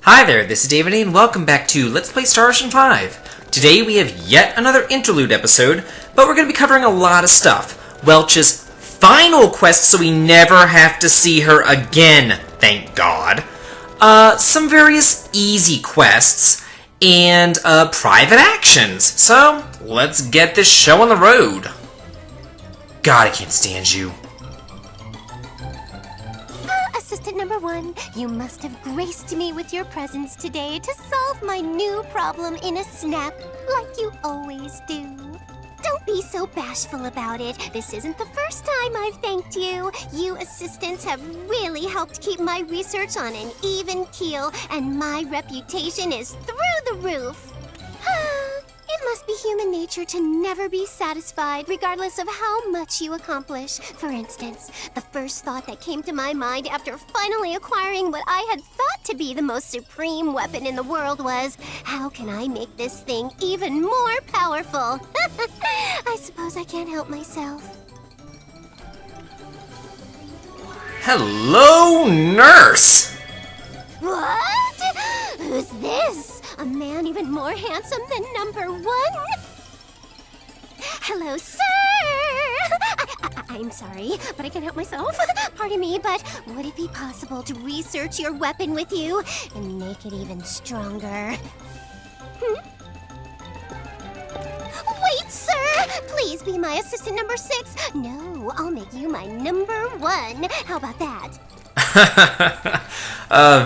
Hi there, this is David and welcome back to Let's Play Star Ocean 5. Today we have yet another interlude episode, but we're going to be covering a lot of stuff. Welch's final quest so we never have to see her again, thank God. Some various easy quests, and private actions. So, let's get this show on the road. God, I can't stand you. Assistant number 1, you must have graced me with your presence today to solve my new problem in a snap, like you always do. Don't be so bashful about it. This isn't the first time I've thanked you. You assistants have really helped keep my research on an even keel, and my reputation is through the roof. It must be human nature to never be satisfied, regardless of how much you accomplish. For instance, the first thought that came to my mind after finally acquiring what I had thought to be the most supreme weapon in the world was, how can I make this thing even more powerful? I suppose I can't help myself. Hello, nurse! What? Who's this? A man even more handsome than number 1? Hello, sir! I'm sorry, but I can't help myself. Pardon me, but would it be possible to research your weapon with you and make it even stronger? Wait, sir! Please be my assistant number 6. No, I'll make you my number 1. How about that?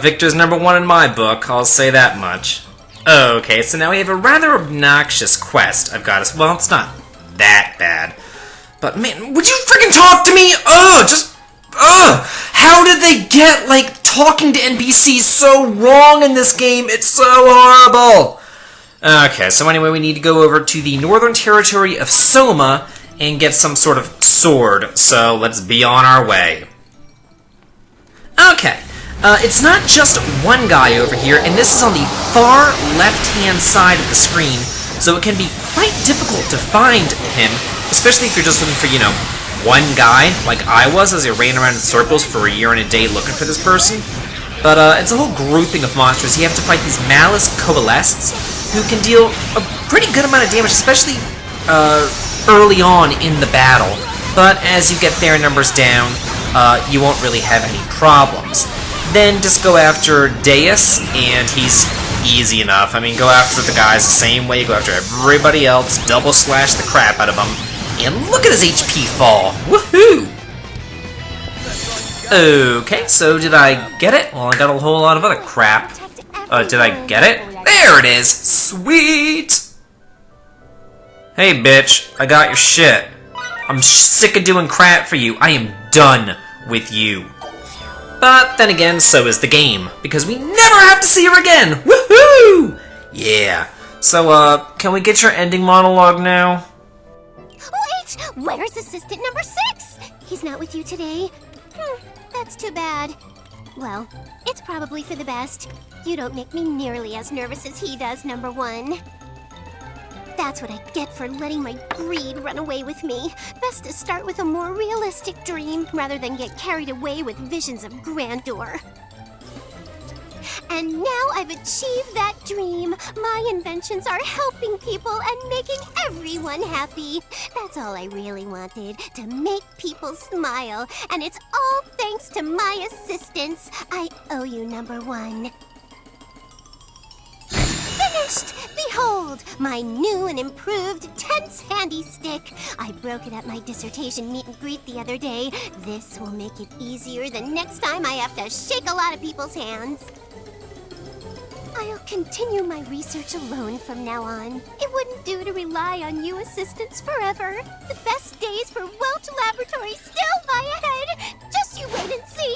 Victor's number 1 in my book, I'll say that much. Okay, so now we have a rather obnoxious quest I've got us. Well, it's not that bad. But man, would you freaking talk to me? How did they get, like, talking to NPCs so wrong in this game? It's so horrible! Okay, so anyway, we need to go over to the Northern Territory of Soma and get some sort of sword. So let's be on our way. Okay, it's not just one guy over here, and this is on the far left-hand side of the screen, so it can be quite difficult to find him, especially if you're just looking for, you know, one guy, like I was, as I ran around in circles for a year and a day looking for this person. But it's a whole grouping of monsters. You have to fight these Malus Coalesces, who can deal a pretty good amount of damage, especially early on in the battle. But as you get their numbers down, you won't really have any problems. Then just go after Deus, and he's easy enough. I mean, go after the guys the same way you go after everybody else, double slash the crap out of them, and look at his HP fall! Woohoo! Okay, so did I get it? Well, I got a whole lot of other crap. Did I get it? There it is! Sweet! Hey, bitch, I got your shit. I'm sick of doing crap for you. I am done with you. But then again, so is the game, because we never have to see her again! Woohoo! Yeah. So, can we get your ending monologue now? Wait! Where's assistant number 6? He's not with you today. That's too bad. Well, it's probably for the best. You don't make me nearly as nervous as he does, number 1. That's what I get for letting my greed run away with me. Best to start with a more realistic dream, rather than get carried away with visions of grandeur. And now I've achieved that dream. My inventions are helping people and making everyone happy. That's all I really wanted, to make people smile. And it's all thanks to my assistance. I owe you, number 1. Finished! Behold, my new and improved tense handy stick. I broke it at my dissertation meet and greet the other day. This will make it easier the next time I have to shake a lot of people's hands. I'll continue my research alone from now on. It wouldn't do to rely on you assistants forever. The best days for Welch Laboratory still lie ahead. Just you wait and see.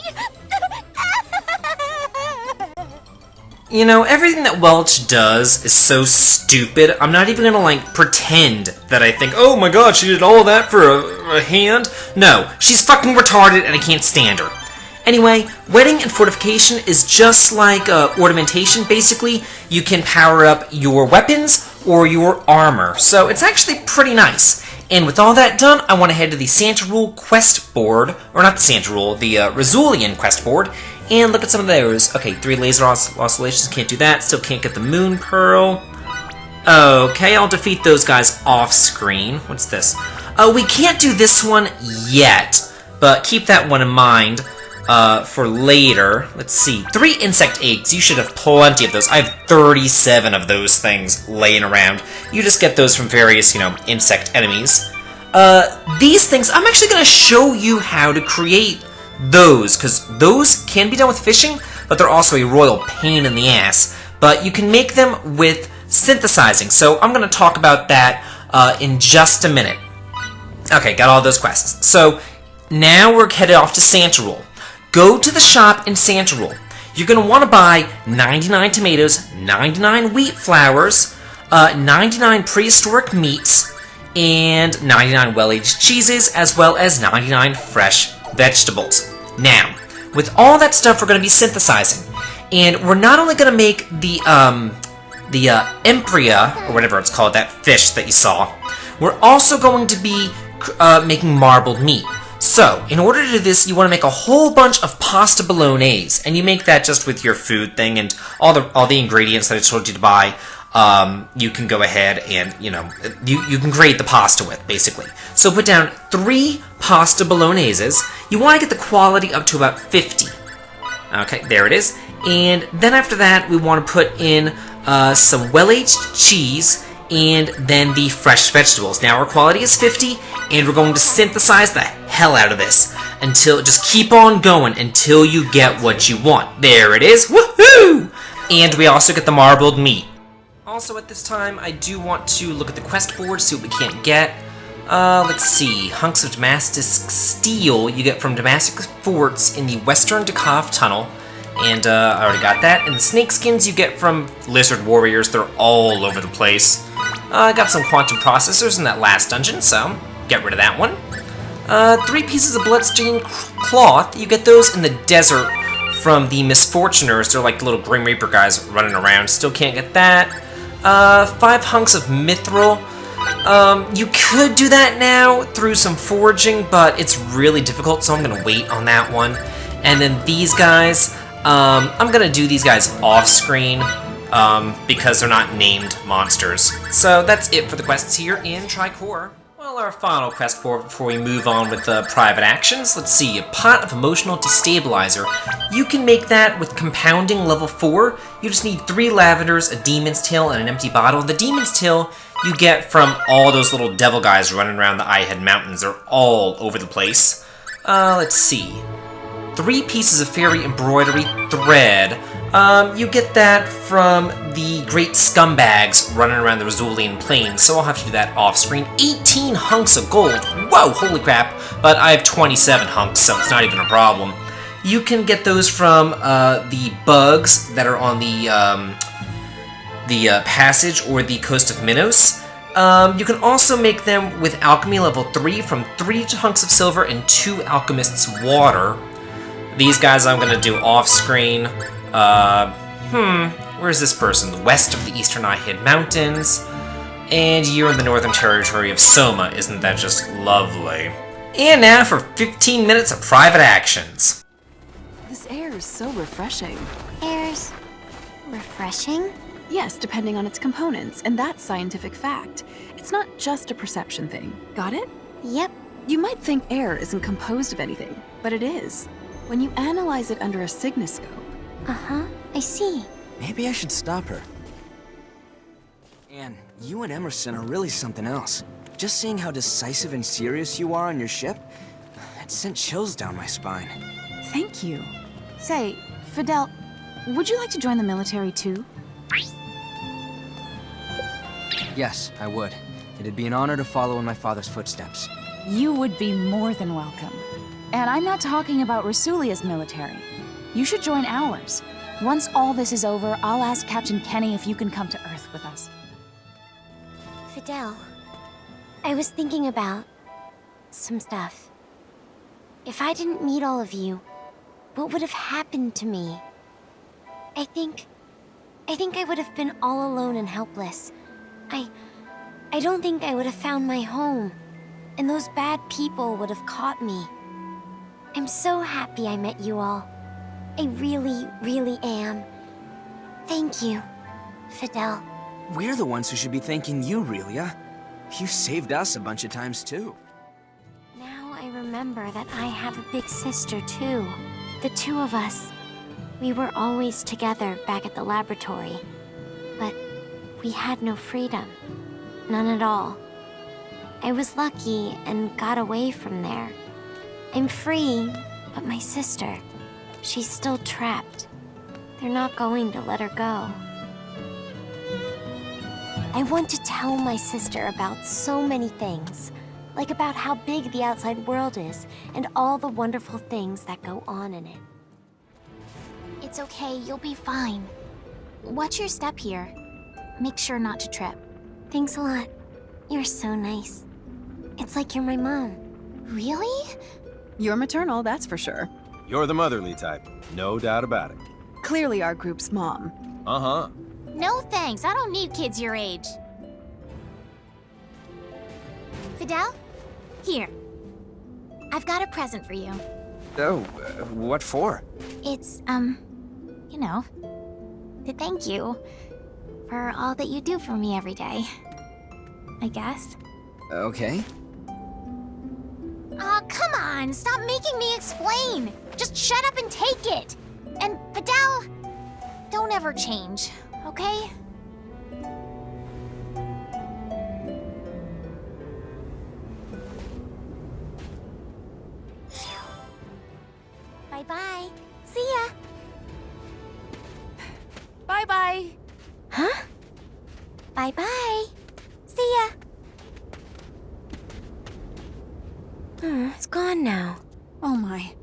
You know, everything that Welch does is so stupid, I'm not even gonna, like, pretend that I think, oh my god, she did all that for a hand. No, she's fucking retarded and I can't stand her. Anyway, wetting and fortification is just like ornamentation, basically. You can power up your weapons or your armor, so it's actually pretty nice. And with all that done, I want to head to the Santa Rule quest board, or not the Santa Rule, the Rizulian quest board, And look at some of those. Okay, 3 laser oscillations, can't do that. Still can't get the moon pearl. Okay, I'll defeat those guys off screen. What's this? We can't do this one yet, but keep that one in mind for later. Let's see. 3 insect eggs. You should have plenty of those. I have 37 of those things laying around. You just get those from various, insect enemies. These things, I'm actually going to show you how to create those, because those can be done with fishing, but they're also a royal pain in the ass. But you can make them with synthesizing, so I'm going to talk about that in just a minute. Okay, got all those quests. So now we're headed off to Santarule. Go to the shop in Santarule. You're going to want to buy 99 tomatoes, 99 wheat flours, 99 prehistoric meats, and 99 well-aged cheeses, as well as 99 fresh vegetables. Now, with all that stuff, we're going to be synthesizing, and we're not only going to make the empria, or whatever it's called, that fish that you saw, we're also going to be making marbled meat. So, in order to do this, you want to make a whole bunch of pasta bolognese, and you make that just with your food thing and all the ingredients that I told you to buy. You can go ahead and, you can create the pasta with, basically. So put down 3 pasta bologneses. You want to get the quality up to about 50. Okay, there it is. And then after that, we want to put in some well-aged cheese and then the fresh vegetables. Now our quality is 50, and we're going to synthesize the hell out of this until, just keep on going until you get what you want. There it is. Woohoo! And we also get the marbled meat. Also at this time, I do want to look at the quest board, see what we can't get. Let's see. Hunks of Damascus steel you get from Damascus forts in the Western Dakov Tunnel. And I already got that. And the snake skins you get from lizard warriors. They're all over the place. I got some quantum processors in that last dungeon, so get rid of that one. 3 pieces of bloodstained cloth. You get those in the desert from the Misfortuners. They're like little Grim Reaper guys running around. Still can't get that. 5 hunks of mithril. You could do that now through some foraging, but it's really difficult, so I'm going to wait on that one. And then these guys, I'm going to do these guys off-screen, because they're not named monsters. So that's it for the quests here in Tricor. Well, our final quest before we move on with the private actions, let's see, a pot of emotional destabilizer. You can make that with compounding level 4. You just need 3 lavenders, a demon's tail, and an empty bottle. The demon's tail you get from all those little devil guys running around the Eyehead Mountains. They're all over the place. Let's see. 3 pieces of fairy embroidery thread. You get that from the great scumbags running around the Rizulian Plains, so I'll have to do that off-screen. 18 hunks of gold. Whoa, holy crap. But I have 27 hunks, so it's not even a problem. You can get those from the bugs that are on the passage or the coast of Minos. You can also make them with alchemy level 3 from 3 hunks of silver and 2 alchemist's water. These guys I'm going to do off-screen. Where's this person? West of the Eastern Eyehead Mountains. And you're in the Northern Territory of Soma. Isn't that just lovely? And now for 15 minutes of private actions. This air is so refreshing. Air's refreshing? Yes, depending on its components, and that's scientific fact. It's not just a perception thing. Got it? Yep. You might think air isn't composed of anything, but it is. When you analyze it under a signoscope. Uh-huh, I see. Maybe I should stop her. Anne, you and Emerson are really something else. Just seeing how decisive and serious you are on your ship, it sent chills down my spine. Thank you. Say, Fidel, would you like to join the military too? Yes, I would. It'd be an honor to follow in my father's footsteps. You would be more than welcome. And I'm not talking about Rasulia's military. You should join ours. Once all this is over, I'll ask Captain Kenny if you can come to Earth with us. Fidel, I was thinking about some stuff. If I didn't meet all of you, what would have happened to me? I think I would have been all alone and helpless. I don't think I would have found my home, and those bad people would have caught me. I'm so happy I met you all. I really, really am. Thank you, Fidel. We're the ones who should be thanking you, Relia. You saved us a bunch of times, too. Now I remember that I have a big sister, too. The two of us. We were always together back at the laboratory. But we had no freedom. None at all. I was lucky and got away from there. I'm free, but my sister, she's still trapped. They're not going to let her go. I want to tell my sister about so many things, like about how big the outside world is and all the wonderful things that go on in it. It's okay, you'll be fine. Watch your step here. Make sure not to trip. Thanks a lot. You're so nice. It's like you're my mom. Really? You're maternal, that's for sure. You're the motherly type, no doubt about it. Clearly our group's mom. Uh-huh. No thanks, I don't need kids your age. Fidel? Here. I've got a present for you. Oh, what for? It's, you know, to thank you for all that you do for me every day. I guess. Okay. Aw, come on! Stop making me explain! Just shut up and take it! And, Fidel, don't ever change, okay? Bye-bye. See ya. Bye-bye! Huh? Bye-bye. See ya. It's gone now. Oh my.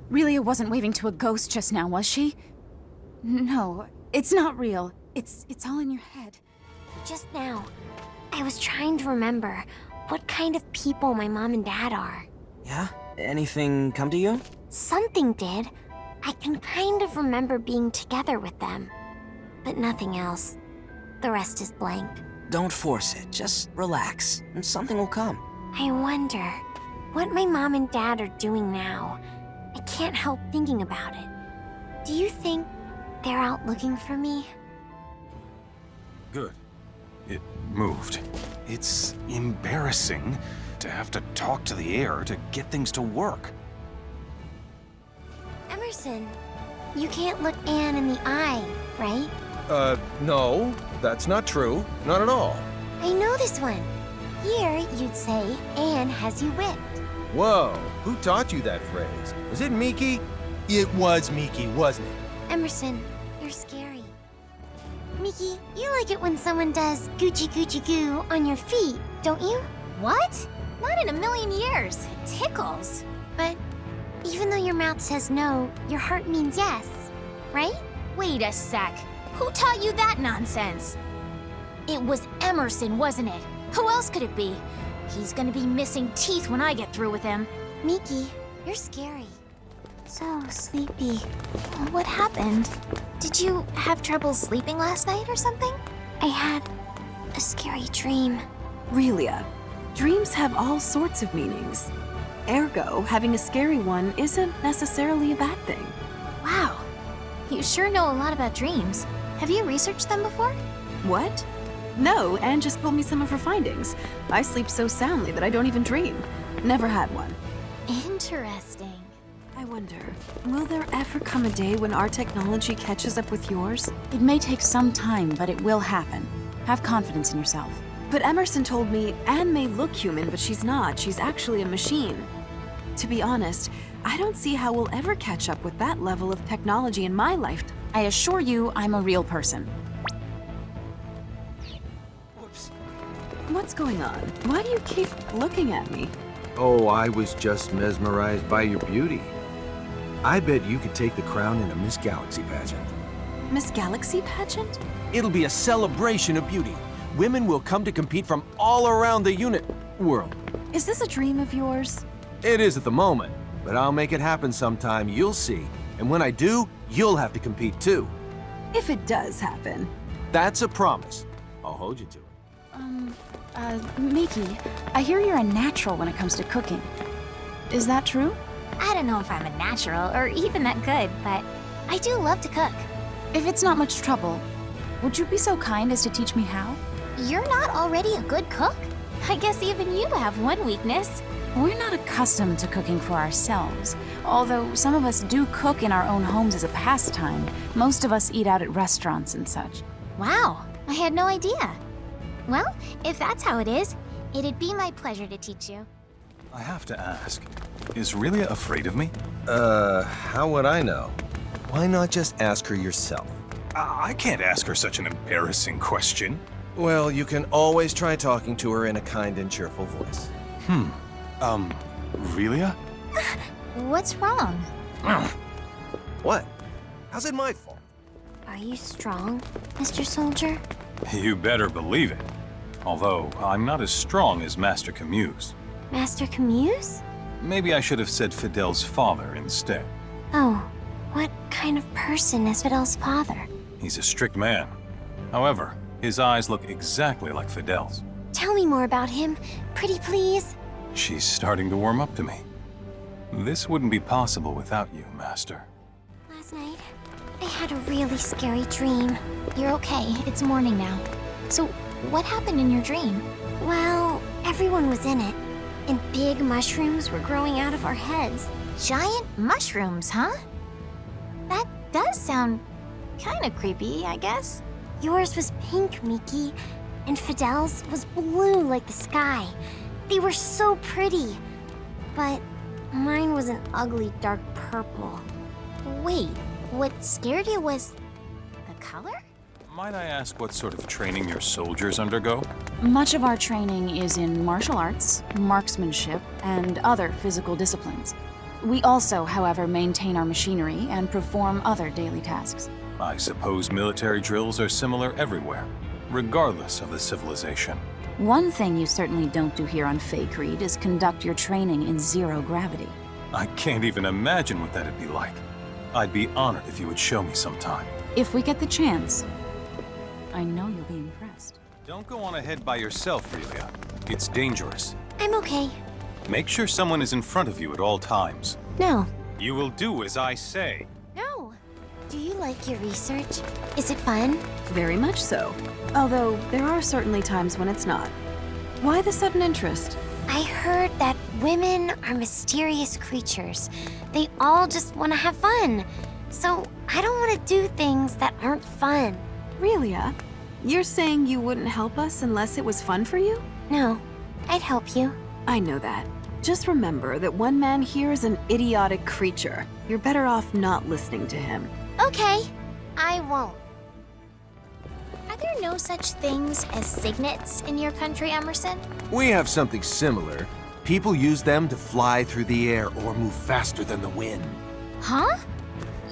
Relia wasn't waving to a ghost just now, was she? No, it's not real. It's all in your head. Just now, I was trying to remember what kind of people my mom and dad are. Yeah? Anything come to you? Something did. I can kind of remember being together with them. But nothing else. The rest is blank. Don't force it. Just relax, and something will come. I wonder what my mom and dad are doing now. I can't help thinking about it. Do you think they're out looking for me? Good. It moved. It's embarrassing to have to talk to the air to get things to work. Emerson, you can't look Anne in the eye, right? No, that's not true. Not at all. I know this one. Here, you'd say Anne has you whipped. Whoa, who taught you that phrase? Was it Miki? It was Miki, wasn't it? Emerson, you're scary. Mickey, you like it when someone does Gucci Gucci Goo on your feet, don't you? What? Not in a million years. It tickles. But even though your mouth says no, your heart means yes, right? Wait a sec. Who taught you that nonsense? It was Emerson, wasn't it? Who else could it be? He's gonna be missing teeth when I get through with him. Mickey, you're scary. So sleepy. What happened? Did you have trouble sleeping last night or something? I had a scary dream. Relia, dreams have all sorts of meanings. Ergo, having a scary one isn't necessarily a bad thing. Wow. You sure know a lot about dreams. Have you researched them before? What? No, Anne just told me some of her findings. I sleep so soundly that I don't even dream. Never had one. Interesting. I wonder, will there ever come a day when our technology catches up with yours? It may take some time, but it will happen. Have confidence in yourself. But Emerson told me Anne may look human, but she's not. She's actually a machine. To be honest, I don't see how we'll ever catch up with that level of technology in my lifetime. I assure you, I'm a real person. Whoops. What's going on? Why do you keep looking at me? Oh, I was just mesmerized by your beauty. I bet you could take the crown in a Miss Galaxy pageant. Miss Galaxy pageant? It'll be a celebration of beauty. Women will come to compete from all around the unit world. Is this a dream of yours? It is at the moment, but I'll make it happen sometime, you'll see. And when I do, you'll have to compete too. If it does happen. That's a promise. I'll hold you to it. Miki, I hear you're a natural when it comes to cooking. Is that true? I don't know if I'm a natural or even that good, but I do love to cook. If it's not much trouble, would you be so kind as to teach me how? You're not already a good cook? I guess even you have one weakness. We're not accustomed to cooking for ourselves. Although some of us do cook in our own homes as a pastime, most of us eat out at restaurants and such. Wow, I had no idea. Well, if that's how it is, it'd be my pleasure to teach you. I have to ask, is Relia afraid of me? How would I know? Why not just ask her yourself? I can't ask her such an embarrassing question. Well, you can always try talking to her in a kind and cheerful voice. Relia? What's wrong? What? How's it my fault? Are you strong, Mr. Soldier? You better believe it. Although, I'm not as strong as Master Camuse. Master Camuse? Maybe I should have said Fidel's father instead. Oh, what kind of person is Fidel's father? He's a strict man. However, his eyes look exactly like Fidel's. Tell me more about him, pretty please. She's starting to warm up to me. This wouldn't be possible without you, Master. Last night, I had a really scary dream. You're okay, it's morning now. So, what happened in your dream? Well, everyone was in it, and big mushrooms were growing out of our heads. Giant mushrooms, huh? That does sound kinda creepy, I guess. Yours was pink, Miki, and Fidel's was blue like the sky. They were so pretty, but mine was an ugly dark purple. Wait, what scared you was the color? Might I ask what sort of training your soldiers undergo? Much of our training is in martial arts, marksmanship, and other physical disciplines. We also, however, maintain our machinery and perform other daily tasks. I suppose military drills are similar everywhere, regardless of the civilization. One thing you certainly don't do here on Fake Reed is conduct your training in zero gravity. I can't even imagine what that'd be like. I'd be honored if you would show me sometime. If we get the chance, I know you'll be impressed. Don't go on ahead by yourself, Relia. It's dangerous. I'm okay. Make sure someone is in front of you at all times. No. You will do as I say. No. Do you like your research? Is it fun? Very much so. Although, there are certainly times when it's not. Why the sudden interest? I heard that women are mysterious creatures. They all just want to have fun. So I don't want to do things that aren't fun. Relia, you're saying you wouldn't help us unless it was fun for you? No, I'd help you. I know that. Just remember that one man here is an idiotic creature. You're better off not listening to him. Okay, I won't. Are there no such things as signets in your country, Emerson? We have something similar. People use them to fly through the air or move faster than the wind. Huh?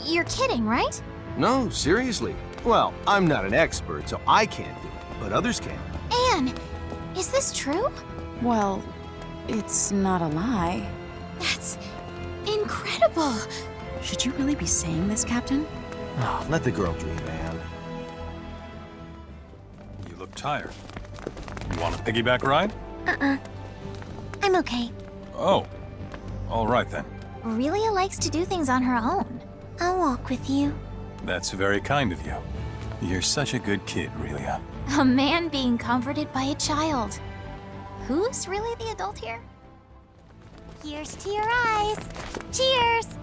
You're kidding, right? No, seriously. Well, I'm not an expert, so I can't do it, but others can. Anne, is this true? Well, it's not a lie. That's incredible. Should you really be saying this, Captain? Oh, let the girl dream, Anne. You look tired. You want a piggyback ride? I'm okay. Oh. All right then. Relia likes to do things on her own. I'll walk with you. That's very kind of you. You're such a good kid, Relia. A man being comforted by a child. Who's really the adult here? Here's to your eyes. Cheers!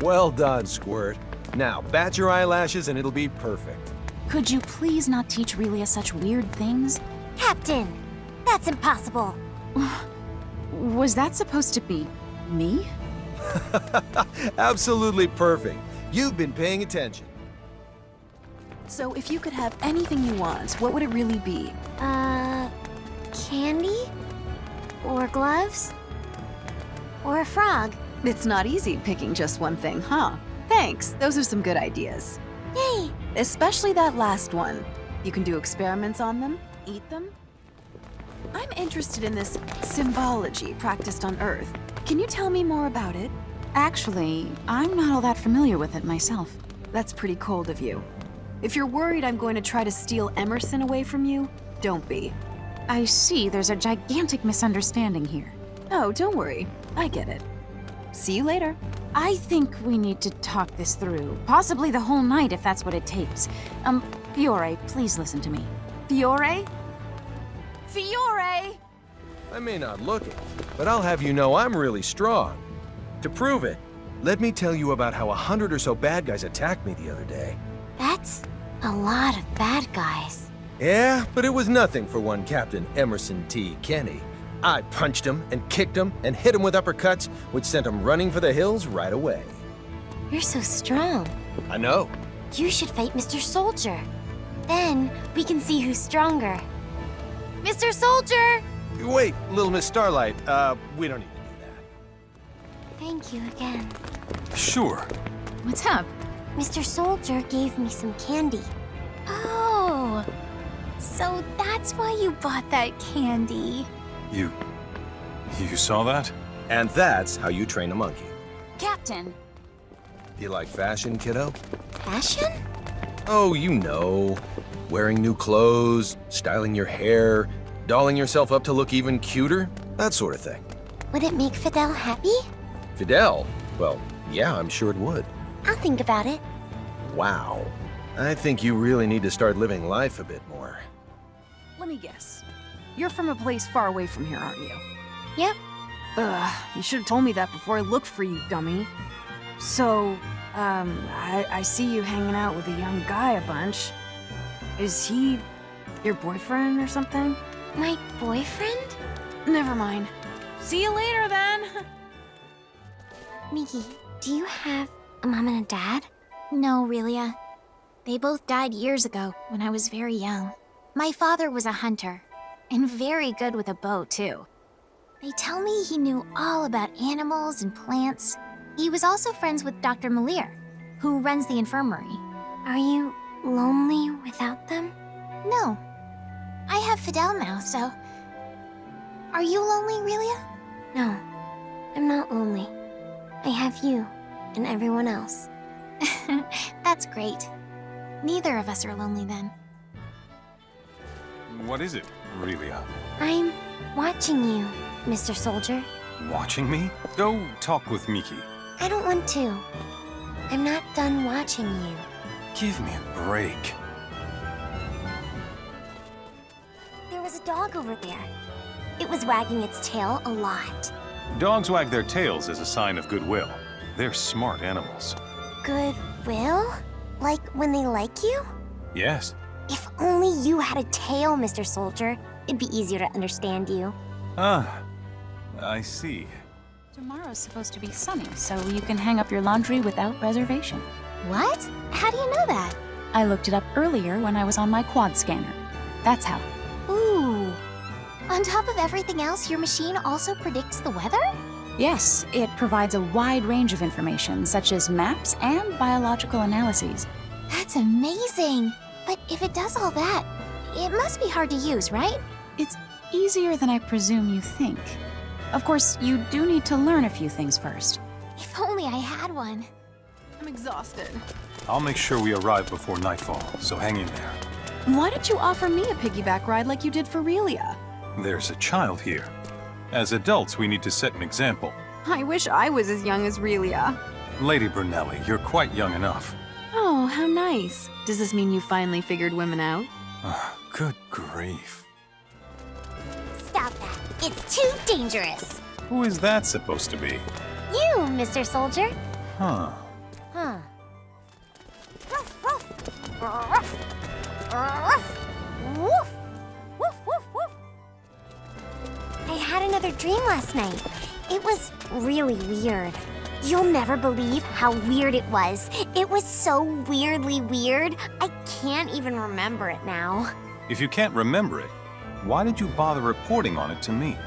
Well done, Squirt. Now, bat your eyelashes and it'll be perfect. Could you please not teach Relia such weird things? Captain, that's impossible. Was that supposed to be me? Absolutely perfect. You've been paying attention. So if you could have anything you want, what would it really be? Candy? Or gloves? Or a frog? It's not easy picking just one thing, huh? Thanks, those are some good ideas. Yay! Especially that last one. You can do experiments on them, eat them. I'm interested in this symbology practiced on Earth. Can you tell me more about it? Actually, I'm not all that familiar with it myself. That's pretty cold of you. If you're worried I'm going to try to steal Emerson away from you, don't be. I see there's a gigantic misunderstanding here. Oh, don't worry. I get it. See you later. I think we need to talk this through. Possibly the whole night, if that's what it takes. Fiore, please listen to me. Fiore? Fiore! I may not look it, but I'll have you know I'm really strong. To prove it, let me tell you about how 100 or so bad guys attacked me the other day. That's a lot of bad guys. Yeah, but it was nothing for one Captain Emerson T. Kenny. I punched him and kicked him and hit him with uppercuts, which sent him running for the hills right away. You're so strong. I know. You should fight Mr. Soldier. Then we can see who's stronger. Mr. Soldier! Wait, little Miss Starlight, we don't need to do that. Thank you again. Sure. What's up? Mr. Soldier gave me some candy. Oh, so that's why you bought that candy. You saw that? And that's how you train a monkey. Captain. You like fashion, kiddo? Fashion? Oh, you know. Wearing new clothes, styling your hair, dolling yourself up to look even cuter, that sort of thing. Would it make Fidel happy? Fidel? Well, yeah, I'm sure it would. I'll think about it. Wow. I think you really need to start living life a bit more. Let me guess. You're from a place far away from here, aren't you? Yep. You should have told me that before I looked for you, dummy. So, I see you hanging out with a young guy a bunch. Is he your boyfriend or something? My boyfriend? Never mind. See you later, then. Miki, do you have a mom and a dad? No, Relia. They both died years ago when I was very young. My father was a hunter, and very good with a bow, too. They tell me he knew all about animals and plants. He was also friends with Dr. Malir, who runs the infirmary. Are you lonely without them? No. I have Fidel now, so... Are you lonely, Relia? No, I'm not lonely. I have you and everyone else. That's great. Neither of us are lonely then. What is it, Relia? I'm watching you, Mr. Soldier. Watching me? Go talk with Miki. I don't want to. I'm not done watching you. Give me a break. There was a dog over there. It was wagging its tail a lot. Dogs wag their tails as a sign of goodwill. They're smart animals. Goodwill? Like when they like you? Yes. If only you had a tail, Mr. Soldier. It'd be easier to understand you. Ah, I see. Tomorrow's supposed to be sunny, so you can hang up your laundry without reservation. What? How do you know that? I looked it up earlier when I was on my quad scanner. That's how. Ooh. On top of everything else, your machine also predicts the weather? Yes, it provides a wide range of information, such as maps and biological analyses. That's amazing. But if it does all that, it must be hard to use, right? It's easier than I presume you think. Of course, you do need to learn a few things first. If only I had one. I'm exhausted. I'll make sure we arrive before nightfall, so hang in there. Why don't you offer me a piggyback ride like you did for Relia? There's a child here. As adults, we need to set an example. I wish I was as young as Relia. Lady Brunelli, you're quite young enough. Oh, how nice. Does this mean you finally figured women out? Good grief. Stop that. It's too dangerous. Who is that supposed to be? You, Mr. Soldier. Huh. Huh. Ruff, ruff. Ruff. Ruff. Woof. Woof, woof, woof. I had another dream last night. It was really weird. You'll never believe how weird it was. It was so weirdly weird, I can't even remember it now. If you can't remember it, why did you bother reporting on it to me?